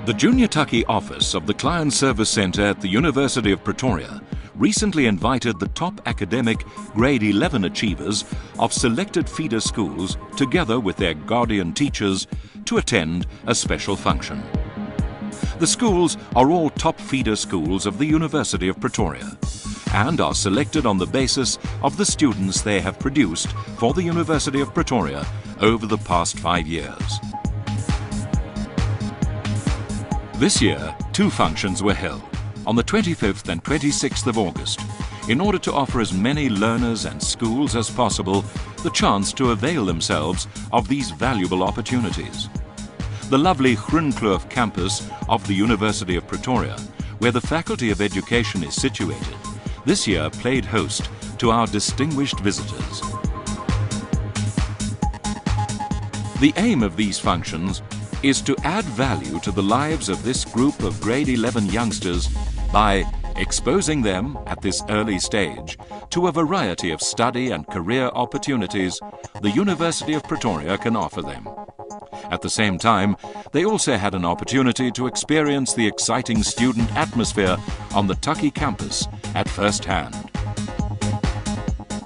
The Junior Tucky office of the Client Service Centre at the University of Pretoria recently invited the top academic Grade 11 achievers of selected feeder schools, together with their guardian teachers, to attend a special function. The schools are all top feeder schools of the University of Pretoria and are selected on the basis of the students they have produced for the University of Pretoria over the past 5 years. This year, 2 functions were held on the 25th and 26th of August in order to offer as many learners and schools as possible the chance to avail themselves of these valuable opportunities. The lovely Groenkloof campus of the University of Pretoria, where the Faculty of Education is situated, this year played host to our distinguished visitors. The aim of these functions is to add value to the lives of this group of grade 11 youngsters by exposing them at this early stage to a variety of study and career opportunities the University of Pretoria can offer them. At the same time, they also had an opportunity to experience the exciting student atmosphere on the Tucky campus at first hand.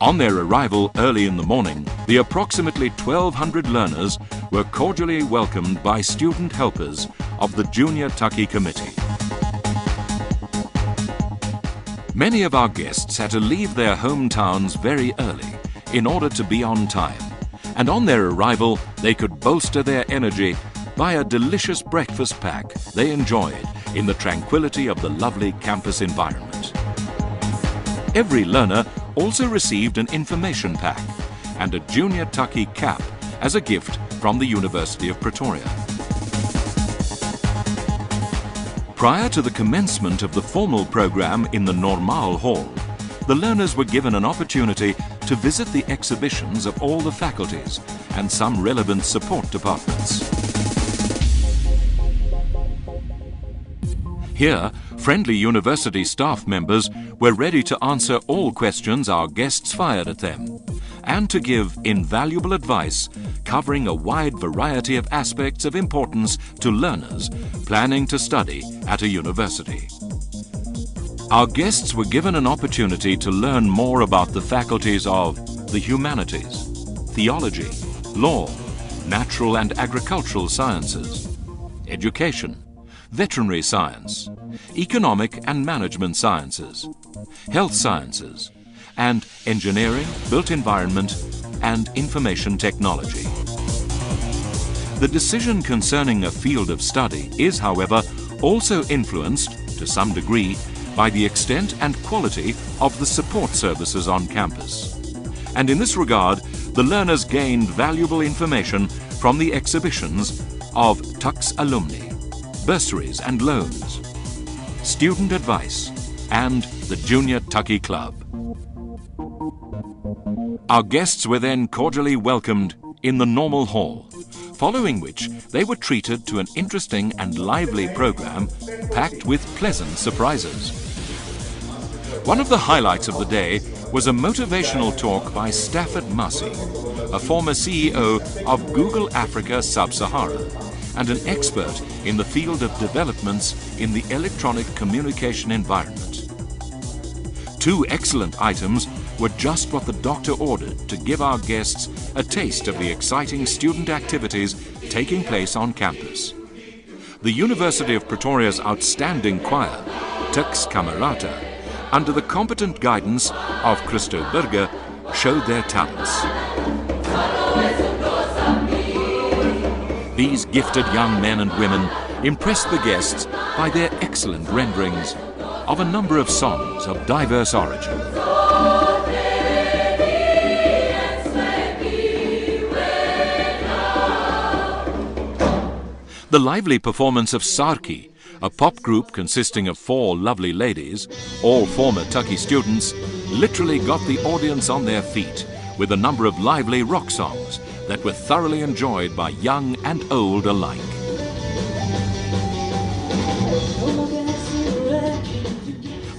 On their arrival early in the morning, the approximately 1,200 learners were cordially welcomed by student helpers of the Junior Tucky Committee. Many of our guests had to leave their hometowns very early in order to be on time, and on their arrival they could bolster their energy by a delicious breakfast pack they enjoyed in the tranquility of the lovely campus environment. Every learner also received an information pack and a Junior Tucky cap as a gift from the University of Pretoria. Prior to the commencement of the formal program in the Normaal Hall, the learners were given an opportunity to visit the exhibitions of all the faculties and some relevant support departments. Here, friendly university staff members were ready to answer all questions our guests fired at them and to give invaluable advice covering a wide variety of aspects of importance to learners planning to study at a university. Our guests were given an opportunity to learn more about the faculties of the humanities, theology, law, natural and agricultural sciences, education, veterinary science, economic and management sciences, health sciences, and engineering, built environment, and information technology. The decision concerning a field of study is, however, also influenced, to some degree, by the extent and quality of the support services on campus. And in this regard, the learners gained valuable information from the exhibitions of Tuck's alumni, bursaries and loans, student advice, and the Junior Tucky Club. Our guests were then cordially welcomed in the Normaal Hall, following which they were treated to an interesting and lively program packed with pleasant surprises. One of the highlights of the day was a motivational talk by Stafford Massey, a former CEO of Google Africa Sub-Sahara and an expert in the field of developments in the electronic communication environment. 2 excellent items were just what the doctor ordered to give our guests a taste of the exciting student activities taking place on campus. The University of Pretoria's outstanding choir, Tuks Camerata, under the competent guidance of Christo Burger, showed their talents. These gifted young men and women impressed the guests by their excellent renderings of a number of songs of diverse origin. The lively performance of Sarki, a pop group consisting of 4 lovely ladies, all former Tucky students, literally got the audience on their feet with a number of lively rock songs that were thoroughly enjoyed by young and old alike.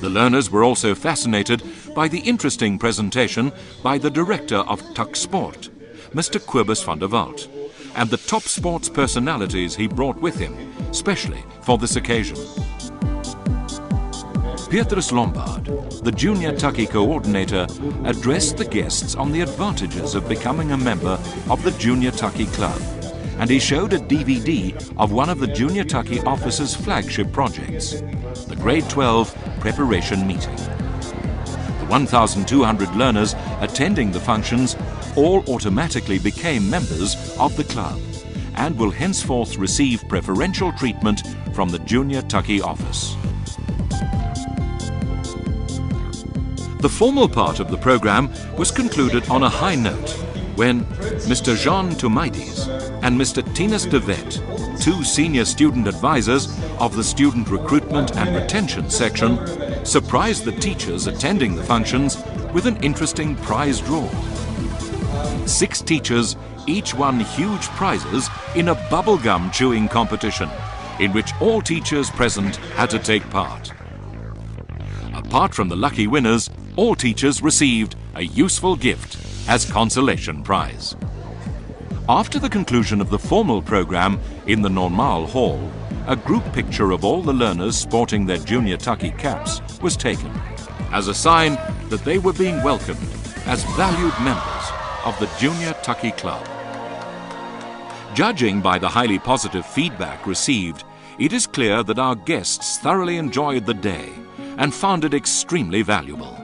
The learners were also fascinated by the interesting presentation by the director of Tuck Sport, Mr. Quibus van der Walt, and the top sports personalities he brought with him, specially for this occasion. Petrus Lombard, the Junior Tucky coordinator, addressed the guests on the advantages of becoming a member of the Junior Tucky Club, and he showed a DVD of one of the Junior Tucky office's flagship projects, the Grade 12 Preparation Meeting. The 1,200 learners attending the functions all automatically became members of the club and will henceforth receive preferential treatment from the Junior Tucky office. The formal part of the program was concluded on a high note when Mr. Jean Tomaides and Mr. Tinus de Vet, two senior student advisors of the Student Recruitment and Retention section, surprised the teachers attending the functions with an interesting prize draw. 6 teachers each won huge prizes in a bubblegum chewing competition in which all teachers present had to take part. Apart from the lucky winners, all teachers received a useful gift as consolation prize. After the conclusion of the formal program in the Normal Hall, a group picture of all the learners sporting their Junior Tucky caps was taken as a sign that they were being welcomed as valued members of the Junior Tucky Club. Judging by the highly positive feedback received, it is clear that our guests thoroughly enjoyed the day and found it extremely valuable.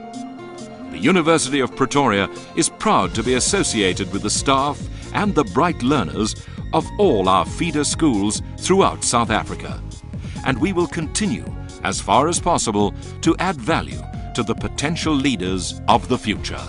The University of Pretoria is proud to be associated with the staff and the bright learners of all our feeder schools throughout South Africa, and we will continue, as far as possible, to add value to the potential leaders of the future.